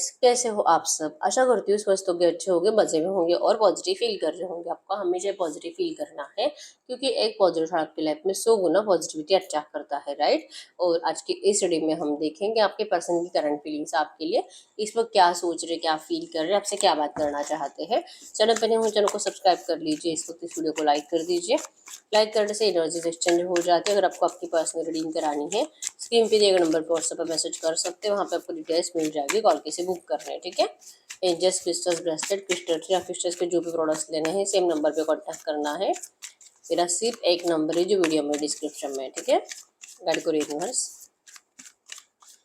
Friends, कैसे हो आप सब। आशा करती हूँ स्वस्थ होंगे, अच्छे होंगे, मजे में होंगे और पॉजिटिव फील कर रहे होंगे। आपको हमेशा पॉजिटिव फील करना है क्योंकि एक पॉजिटिव आपकी लाइफ में 100 गुना पॉजिटिविटी अच्छा करता है, राइट। और आज की इस स्टडी में हम देखेंगे आपके पर्सन की करंट फीलिंग्स आपके लिए इस वक्त क्या सोच रहे, क्या फील कर रहे, आपसे क्या बात करना चाहते हैं। चैनल पर नहीं हो चैनल को सब्सक्राइब कर लीजिए, इस वक्त इस वीडियो को लाइक कर दीजिए। लाइक करने से एनर्जीज एक्सचेंज हो जाती है। अगर आपको आपकी पर्सनल रीडिंग करानी है, स्क्रीन पे दिए गए नंबर पर व्हाट्सएप पर मैसेज कर सकते हैं, वहाँ पे आपको डिटेल्स मिल जाएगी, कॉल कैसे बुक करना है, ठीक है। एंजल्स, क्रिस्टल्स, ब्रेसलेट, क्रिस्टल्स या फिस्टल्स के जो भी प्रोडक्ट्स लेने हैं सेम नंबर पे कांटेक्ट करना है। मेरा सिर्फ एक नंबर है जो वीडियो में डिस्क्रिप्शन में है, ठीक है। गाइड को यूनिवर्स,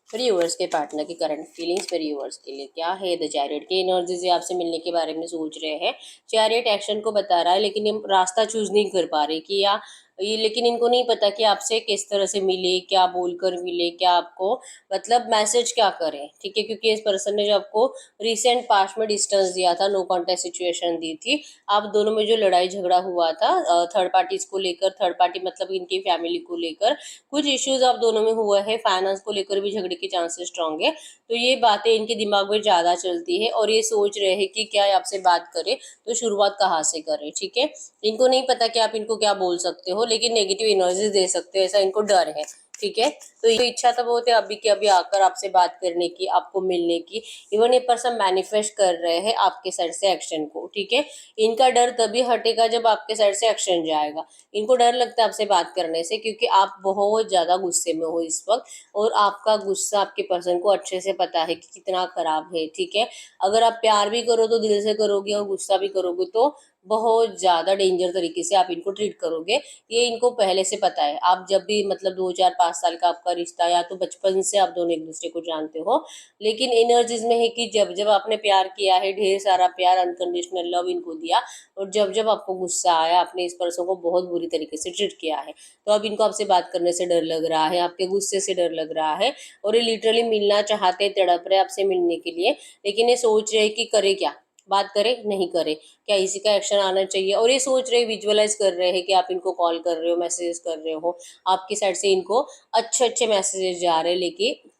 मेरे व्यूअर्स के पार्टनर की करंट फीलिंग्स मेरे व्यूअर्स के लिए क्या है। द चैरियट की एनर्जीज आपसे मिलने के बारे में सोच रहे हैं। चैरियट एक्शन को बता रहा है लेकिन ये रास्ता चूज नहीं कर पा रहे कि या ये, लेकिन इनको नहीं पता कि आपसे किस तरह से मिले, क्या बोलकर मिले, क्या आपको मतलब मैसेज क्या करें, ठीक है। क्योंकि इस पर्सन ने जो आपको रिसेंट पास्ट में डिस्टेंस दिया था, नो कॉन्टेक्ट सिचुएशन दी थी, आप दोनों में जो लड़ाई झगड़ा हुआ था थर्ड पार्टीज को लेकर, थर्ड पार्टी मतलब इनकी फैमिली को लेकर कुछ इश्यूज आप दोनों में हुआ है, फाइनेंस को लेकर भी झगड़े के चांसेस स्ट्रांग है। तो ये बातें इनके दिमाग में ज्यादा चलती है और ये सोच रहे हैं कि क्या आपसे बात करें तो शुरुआत कहाँ से करें, ठीक है। इनको नहीं पता कि आप इनको क्या बोल सकते हो, लेकिन नेगेटिव एनर्जी दे सकते हो ऐसा इनको डर है, ठीक है। तो ये इच्छा तो बहुत है अभी कि अभी आकर आपसे बात करने की, आपको मिलने की। इवन ये पर्सन मैनिफेस्ट कर रहे हैं आपके साइड से एक्शन को, ठीक है। इनका डर तभी हटेगा जब आपके साइड से एक्शन जाएगा। इनको डर लगता है आपसे बात करने से क्योंकि आप बहुत ज्यादा गुस्से में हो इस वक्त, और आपका गुस्सा आपके पर्सन को अच्छे से पता है कि कितना खराब है, ठीक है। अगर आप प्यार भी करो तो दिल से करोगे और गुस्सा भी करोगे तो बहुत ज्यादा डेंजर तरीके से आप इनको ट्रीट करोगे। ये इनको पहले से पता है। आप जब भी मतलब 2 4 5 साल का आपका रिश्ता, या तो बचपन से आप दोनों एक दूसरे को जानते हो, लेकिन एनर्जीज में है कि जब जब आपने प्यार किया है, ढेर सारा प्यार, अनकंडीशनल लव इनको दिया, और जब जब आपको गुस्सा आया आपने इस पर्सन को बहुत बुरी तरीके से ट्रीट किया है। तो अब इनको आपसे बात करने से डर लग रहा है, आपके गुस्से से डर लग रहा है, और ये लिटरली मिलना चाहते, तड़प रहे आपसे मिलने के लिए। लेकिन ये सोच रहे कि करे क्या, बात करे नहीं करे, क्या इसी का एक्शन आना चाहिए। और ये सोच रहे, विजुअलाइज कर रहे हैं कि आप इनको कॉल कर रहे हो, मैसेजेस कर रहे हो, आपकी साइड से इनको अच्छे अच्छे मैसेजेस जा रहे हैं, लेकिन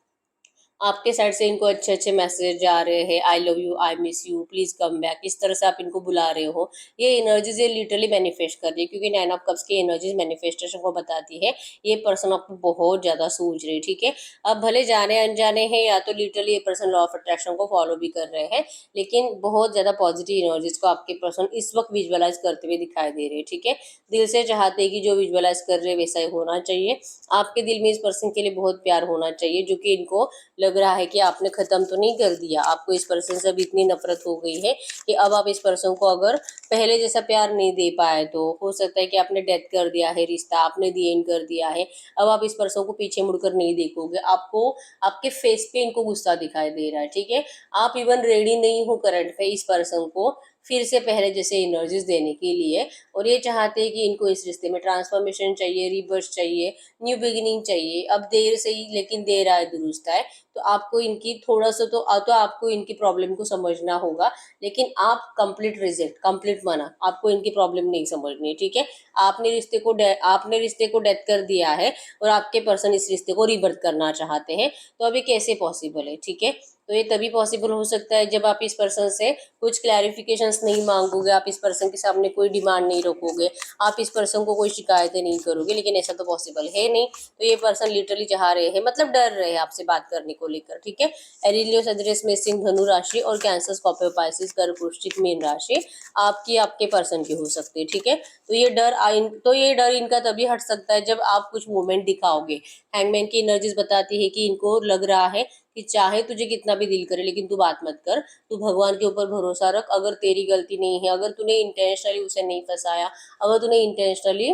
आपके साइड से इनको अच्छे अच्छे मैसेज जा रहे हैं, I love you, I miss you, please come back, इस तरह से आप इनको बुला रहे हो। ये एनर्जीज ये लिटरली मैनिफेस्ट कर रही है क्योंकि 9 ऑफ कप्स की एनर्जीज मैनिफेस्टेशन को बताती है। ये पर्सन आपको बहुत ज्यादा सोच रहे हैं, ठीक है। अब भले जाने अनजाने हैं या तो लिटरली ये पर्सन लॉ ऑफ अट्रैक्शन को फॉलो भी कर रहे हैं, लेकिन बहुत ज्यादा पॉजिटिव एनर्जीज को आपके पर्सन इस वक्त विजुअलाइज करते हुए दिखाई दे रहे हैं, ठीक है। दिल से चाहते हैं कि जो विजुअलाइज कर रहे हैं वैसा ही होना चाहिए। आपके दिल में इस पर्सन के लिए बहुत प्यार होना चाहिए, जो कि इनको लग रहा है कि आपने खत्म तो नहीं कर दिया। आपको इस पर्सन से अब इतनी नफरत हो गई है कि अब आप इस पर्सन को अगर पहले जैसा प्यार नहीं दे पाए तो हो सकता है कि आपने डेथ कर दिया है, रिश्ता आपने दी एंड कर दिया है। अब आप इस पर्सन को पीछे मुड़कर नहीं देखोगे, आपको आपके फेस पे इनको गुस्सा दिखाई दे रहा है, ठीक है। आप इवन रेडी नहीं हो करंट पे इस पर्सन को फिर से पहले जैसे एनर्जीज देने के लिए, और ये चाहते हैं कि इनको इस रिश्ते में ट्रांसफॉर्मेशन चाहिए, रिबर्थ चाहिए, न्यू बिगिनिंग चाहिए। अब देर से ही लेकिन देर आए दुरुस्त है। तो आपको इनकी थोड़ा सा तो आपको इनकी प्रॉब्लम को समझना होगा, लेकिन आप कंप्लीट रिजेक्ट, कंप्लीट मना, आपको इनकी प्रॉब्लम नहीं समझनी है, ठीक है। आपने रिश्ते को डेथ कर दिया है और आपके पर्सन इस रिश्ते को रिबर्थ करना चाहते हैं। तो अभी कैसे पॉसिबल है, ठीक है। तो ये तभी पॉसिबल हो सकता है जब आप इस पर्सन से कुछ क्लैरिफिकेशंस नहीं मांगोगे, आप इस पर्सन के सामने कोई डिमांड नहीं रखोगे, आप इस पर्सन को कोई शिकायतें नहीं करोगे, लेकिन ऐसा तो पॉसिबल है नहीं। तो ये पर्सन लिटरली चाह रहे हैं, मतलब डर रहे हैं आपसे बात करने को लेकर, ठीक है। एरिलियो सजरेस में सिंह धनु राशि और कैंसर स्कॉर्पियो पाइसिस कर्क वृश्चिक मीन राशि आपके पर्सन की हो सकती है, ठीक है। तो ये डर इनका तभी हट सकता है जब आप कुछ मूवमेंट दिखाओगे। हैंगमैन की एनर्जीज बताती है कि इनको लग रहा है कि चाहे तुझे कितना भी दिल करे लेकिन तू बात मत कर, तू भगवान के ऊपर भरोसा रख। अगर तेरी गलती नहीं है, अगर तूने इंटेंशनली उसे नहीं फंसाया, अगर तूने इंटेंशनली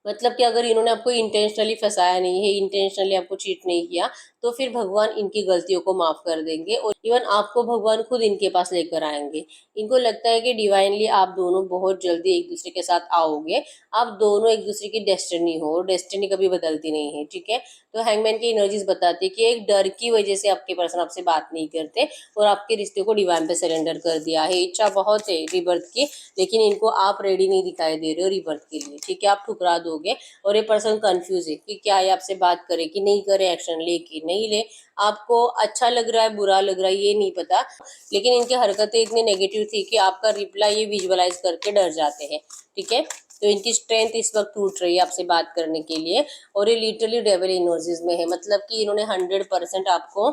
मतलब कि अगर इन्होंने आपको इंटेंशनली फंसाया नहीं है, इंटेंशनली आपको चीट नहीं किया, तो फिर भगवान इनकी गलतियों को माफ कर देंगे और इवन आपको भगवान खुद इनके पास लेकर आएंगे। इनको लगता है कि डिवाइनली आप दोनों बहुत जल्दी एक दूसरे के साथ आओगे, आप दोनों एक दूसरे की डेस्टिनी हो, और डेस्टिनी कभी बदलती नहीं है, ठीक है। तो हैंगमैन की एनर्जीज बताती है कि एक डर की वजह से आपके पर्सन आपसे बात नहीं करते और आपके रिश्ते को डिवाइन पे सरेंडर कर दिया है। इच्छा बहुत है रिबर्थ की, लेकिन इनको आप रेडी नहीं दिखाई दे रहे हो रिबर्थ के लिए, ठीक है। आप ठुकरा दोगे और ये पर्सन कंफ्यूज है कि क्या ये आपसे बात करे कि नहीं करे, एक्शन ले कि नहीं ले, आपको अच्छा लग रहा है बुरा लग रहा है ये नहीं पता, लेकिन इनकी हरकतें इतनी नेगेटिव थी कि आपका रिप्लाई ये विजुअलाइज करके डर जाते हैं। ठीक है, तो इनकी स्ट्रेंथ इस वक्त टूट रही है आपसे बात करने के लिए, और ये लिटरली डेविल एनर्जीज में है। मतलब कि इन्होंने 100% आपको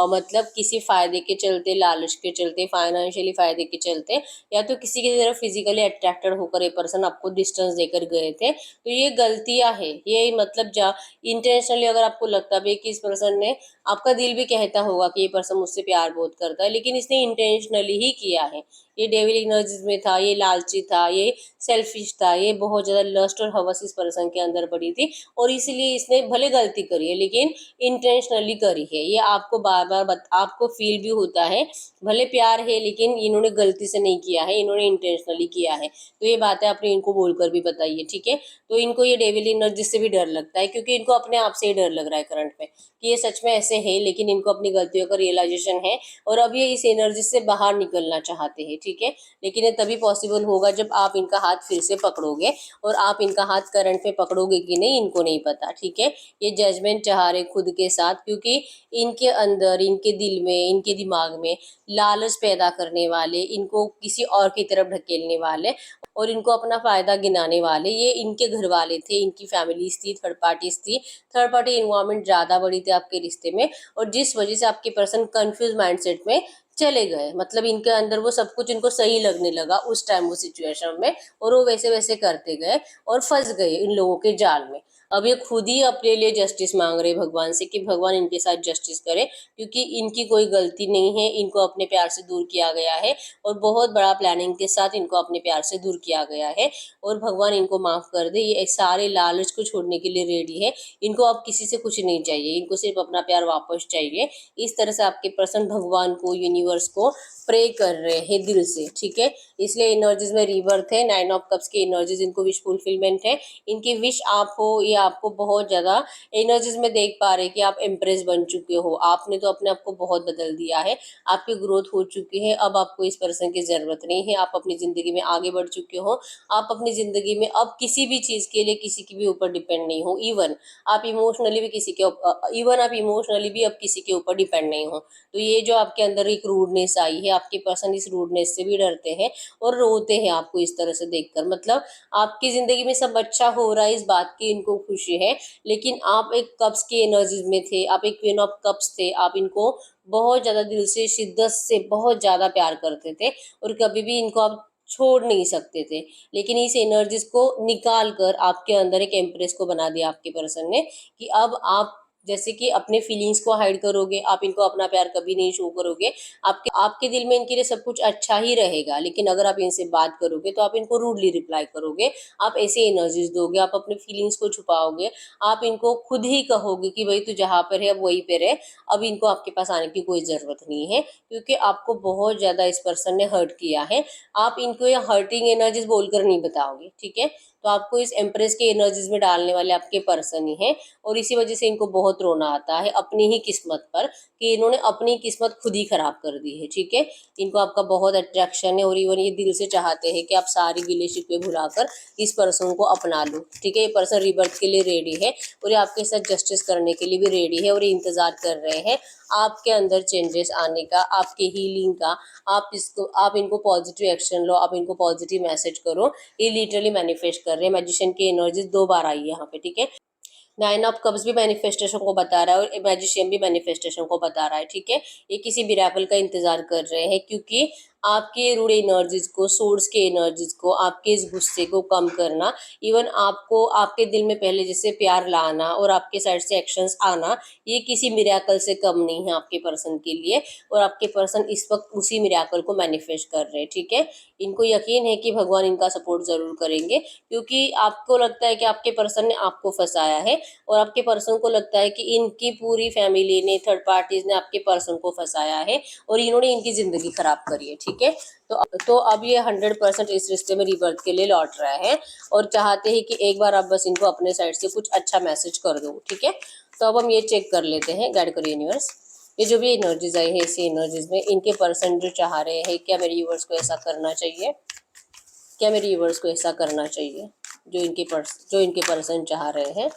मतलब किसी फायदे के चलते, लालच के चलते, फाइनेंशियली फायदे के चलते, या तो किसी की तरफ फिजिकली अट्रैक्टेड होकर ये पर्सन आपको डिस्टेंस देकर गए थे। तो ये गलतियां है, ये मतलब जा इंटेंशनली अगर आपको लगता भी कि इस पर्सन ने, आपका दिल भी कहता होगा कि ये पर्सन मुझसे प्यार बहुत करता है, लेकिन इसने इंटेंशनली ही किया है। ये डेविल एनर्जीज में था, ये लालची था, ये सेल्फिश था, ये बहुत ज्यादा लस्ट और हवस इस पर्सन के अंदर पड़ी थी, और इसलिए इसने भले गलती करी है लेकिन इंटेंशनली करी है। ये आपको बार बार आपको फील भी होता है, भले प्यार है लेकिन इन्होंने गलती से नहीं किया है, इन्होंने इंटेंशनली किया है। तो ये बातें आपने इनको बोलकर भी बताई है। ठीक है, तो इनको ये डेविल एनर्जी से भी डर लगता है, क्योंकि इनको अपने आप से ही डर लग रहा है करंट में कि ये सच में ऐसे है, लेकिन इनको अपनी गलतियों का रियलाइजेशन है और अब ये इस एनर्जी से बाहर निकलना चाहते हैं। ठीक है, लेकिन ये तभी पॉसिबल होगा जब आप इनका हाथ फिर से पकड़ोगे, और आप इनका हाथ करंट में पकड़ोगे कि नहीं इनको नहीं पता। ठीक है, ये जजमेंट चाह रहे खुद के साथ, क्योंकि इनके अंदर, इनके दिल में, इनके दिमाग में लालच पैदा करने वाले, इनको किसी और की तरफ ढकेलने वाले और इनको अपना फायदा गिनाने वाले ये इनके घर वाले थे, इनकी फैमिलीज थी, थर्ड पार्टीज थी। थर्ड पार्टी इन्वॉल्वमेंट ज्यादा बड़ी थी आपके रिश्ते में, और जिस वजह से आपके पर्सन कंफ्यूज माइंडसेट में चले गए। मतलब इनके अंदर वो सब कुछ इनको सही लगने लगा उस टाइम, वो सिचुएशन में, और वो वैसे वैसे करते गए और फंस गए इन लोगों के जाल में। अब ये खुद ही अपने लिए जस्टिस मांग रहे भगवान से कि भगवान इनके साथ जस्टिस करे, क्योंकि इनकी कोई गलती नहीं है, इनको अपने प्यार से दूर किया गया है, और बहुत बड़ा प्लानिंग के साथ इनको अपने प्यार से दूर किया गया है। और भगवान इनको माफ कर दे, ये सारे लालच को छोड़ने के लिए रेडी है। इनको अब किसी से कुछ नहीं चाहिए, इनको सिर्फ अपना प्यार वापस चाहिए। इस तरह से आपके पर्सन भगवान को, यूनिवर्स को प्रे कर रहे हैं दिल से। ठीक है, इसलिए एनर्जीज में रीबर्थ है, 9 ऑफ कप्स की एनर्जीज, इनको विश फुलफिलमेंट है। इनकी विश आप हो, ये आपको बहुत ज्यादा एनर्जीज में देख पा रहे कि आप एम्प्रेस बन चुके हो, आपने तो अपने आप को बहुत बदल दिया है, आपकी ग्रोथ हो चुकी है, अब आपको इस पर्सन की जरूरत नहीं है, आप अपनी जिंदगी में आगे बढ़ चुके हो। आप अपनी जिंदगी में अब किसी भी चीज के लिए किसी के भी ऊपर डिपेंड नहीं हो, इवन आप इमोशनली भी अब किसी के ऊपर डिपेंड नहीं हो। तो ये जो आपके अंदर एक रूडनेस आई है, आपके पर्सन इस रूडनेस से भी डरते हैं और रोते हैं आपको इस तरह से देखकर। मतलब आपकी जिंदगी में सब अच्छा हो रहा है, इस बात की इनको खुशी है, लेकिन आप एक कप्स की एनर्जीज में थे, आप एक क्वीन ऑफ कप्स थे, आप इनको बहुत ज्यादा दिल से, शिद्दत से बहुत ज्यादा प्यार करते थे, और कभी भी इनको आप छोड़ नहीं सकते थे। लेकिन इस एनर्जीज को निकाल कर आपके अंदर एक एम्प्रेस को बना दिया आपके पर्सन ने, कि अब आप जैसे कि अपने फीलिंग्स को हाइड करोगे, आप इनको अपना प्यार कभी नहीं शो करोगे, आपके आपके दिल में इनके लिए सब कुछ अच्छा ही रहेगा, लेकिन अगर आप इनसे बात करोगे तो आप इनको रूडली रिप्लाई करोगे, आप ऐसे एनर्जीज दोगे, आप अपने फीलिंग्स को छुपाओगे, आप इनको खुद ही कहोगे कि भाई तू जहाँ पर है अब वहीं पे रहे, अब इनको आपके पास आने की कोई जरूरत नहीं है, क्योंकि आपको बहुत ज्यादा इस पर्सन ने हर्ट किया है। आप इनको ये हर्टिंग एनर्जीज बोलकर नहीं बताओगे। ठीक है, तो आपको इस एम्प्रेस के एनर्जीज में डालने वाले आपके पर्सन ही है, और इसी वजह से इनको बहुत रोना आता है अपनी ही किस्मत पर, कि इन्होंने अपनी किस्मत खुद ही खराब कर दी है। ठीक है, इनको आपका बहुत अट्रैक्शन है, और इवन ये दिल से चाहते हैं कि आप सारी गिले शिकवे भुलाकर इस पर्सन को अपना लो। ठीक है, ये पर्सन रिबर्थ के लिए रेडी है, और ये आपके साथ जस्टिस करने के लिए भी रेडी है, और ये इंतजार कर रहे हैं आपके अंदर चेंजेस आने का, आपके हीलिंग का। आप इनको पॉजिटिव एक्शन लो, आप इनको पॉजिटिव मैसेज करो। ये लिटरली मैनिफेस्ट कर रहे हैं। मैजिशियन की एनर्जी 2 बार आई है यहाँ पे। ठीक है, 9 ऑफ कप्स भी मैनिफेस्टेशन को बता रहा है, और मैजिशियन भी मैनिफेस्टेशन को बता रहा है। ठीक है, ये किसी मिरेकल का इंतजार कर रहे हैं, क्योंकि आपके रूढ़ एनर्जीज को, सोर्स के एनर्जीज को, आपके इस गुस्से को कम करना, इवन आपको आपके दिल में पहले जैसे प्यार लाना और आपके साइड से एक्शंस आना, ये किसी मिरेकल से कम नहीं है आपके पर्सन के लिए, और आपके पर्सन इस वक्त उसी मिरेकल को मैनिफेस्ट कर रहे हैं। ठीक है, इनको यकीन है कि भगवान इनका सपोर्ट जरूर करेंगे, क्योंकि आपको लगता है कि आपके पर्सन ने आपको फंसाया है, और आपके पर्सन को लगता है कि इनकी पूरी फैमिली ने, थर्ड पार्टीज ने आपके पर्सन को फंसाया है, और इन्होंने इनकी जिंदगी खराब करी है। ठीक है, तो अब ये 100% इस रिश्ते में रिबर्थ के लिए लौट रहा है, और चाहते हैं कि एक बार आप बस इनको अपने साइड से कुछ अच्छा मैसेज कर दो। ठीक है, तो अब हम ये चेक कर लेते हैं, गाइड करो यूनिवर्स, ये जो भी एनर्जीज आई है, इसी एनर्जीज में इनके पर्सन जो चाह रहे हैं, क्या मेरे यूनिवर्स को ऐसा करना चाहिए, क्या मेरे यूनिवर्स को ऐसा करना चाहिए जो इनके पर्सन चाह रहे हैं।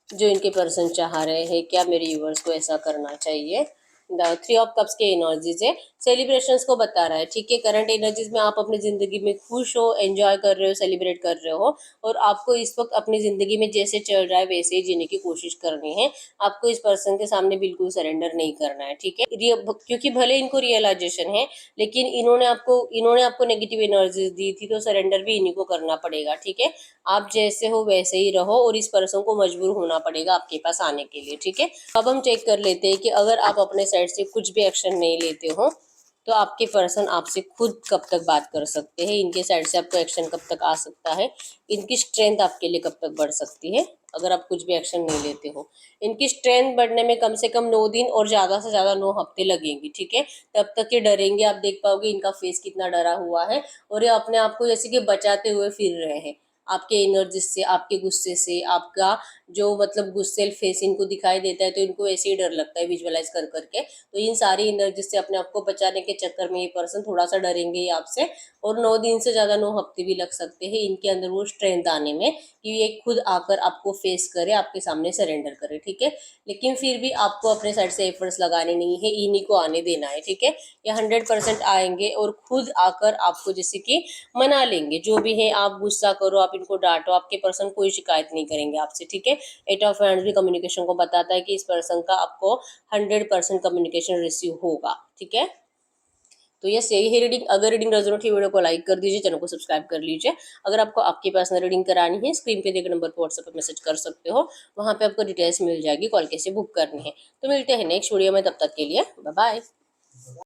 जो इनके पर्सन चाह रहे हैं, क्या मेरे व्यूअर्स को ऐसा करना चाहिए। द 3 ऑफ कप्स के एनर्जीज है, सेलिब्रेशंस को बता रहा है, ठीक है। करंट एनर्जीज में आप अपनी जिंदगी में खुश हो, एंजॉय कर रहे हो, सेलिब्रेट कर रहे हो, और आपको इस वक्त अपनी जिंदगी में जैसे चल रहा है वैसे ही जीने की कोशिश करनी है। आपको इस पर्सन के सामने बिल्कुल सरेंडर नहीं करना है, ठीक है। क्योंकि भले इनको रियलाइजेशन है, लेकिन इन्होंने आपको नेगेटिव एनर्जीज दी थी, तो सरेंडर भी इन्हीं को करना पड़ेगा, ठीक है। आप जैसे हो वैसे ही रहो, और इस पर्सन को मजबूर होना पड़ेगा आपके पास आने के लिए, ठीक है। अब हम चेक कर लेते हैं कि अगर आप अपने साइड से कुछ भी एक्शन नहीं लेते हो, तो आपके पर्सन आपसे खुद कब तक बात कर सकते हैं, इनके साइड से आपको एक्शन कब तक आ सकता है, इनकी स्ट्रेंथ आपके लिए कब तक बढ़ सकती है अगर आप कुछ भी एक्शन नहीं लेते हो। इनकी स्ट्रेंथ बढ़ने में कम से कम 9 दिन और ज़्यादा से ज़्यादा 9 हफ्ते लगेंगे, ठीक है। तब तक ये डरेंगे, आप देख पाओगे इनका फेस कितना डरा हुआ है, और ये अपने आप को जैसे कि बचाते हुए फिर रहे हैं आपके एनर्जी से, आपके गुस्से से। आपका जो मतलब गुस्सेल फेस इनको दिखाई देता है, तो इनको ऐसे ही डर लगता है विजुअलाइज कर करके। तो इन सारी एनर्जी से अपने आप को बचाने के चक्कर में ये पर्सन थोड़ा सा डरेंगे ही आपसे, और 9 दिन से ज़्यादा 9 हफ्ते भी लग सकते हैं इनके अंदर वो स्ट्रेंथ आने में, कि ये खुद आकर आपको फेस करे, आपके सामने सरेंडर करे, ठीक है। लेकिन फिर भी आपको अपने साइड से एफर्ट्स लगाने नहीं है, इन्हीं को आने देना है, ठीक है। ये 100% आएंगे और खुद आकर आपको जैसे कि मना लेंगे। जो भी है आप गुस्सा करो, आप इनको डांटो, आपके पर्सन कोई शिकायत नहीं करेंगे आपसे, ठीक है। 8 ऑफ हैंड्स भी कम्युनिकेशन को बताता है कि इस पर्सन का आपको 100% कम्युनिकेशन रिसीव होगा, ठीक है। तो यस, यही है रीडिंग। अगर रीडिंग रेजोनेट की वीडियो को लाइक कर दीजिए, चैनल को सब्सक्राइब कर लीजिए। अगर आपको आपकी पर्सनल रीडिंग करानी है, स्क्रीन पे दिए गए नंबर पर व्हाट्सएप पर मैसेज कर सकते हो, वहाँ पे आपको डिटेल्स मिल जाएगी, कॉल कैसे बुक करनी है। तो मिलते हैं नेक्स्ट वीडियो में, तब तक के लिए बाय बाय।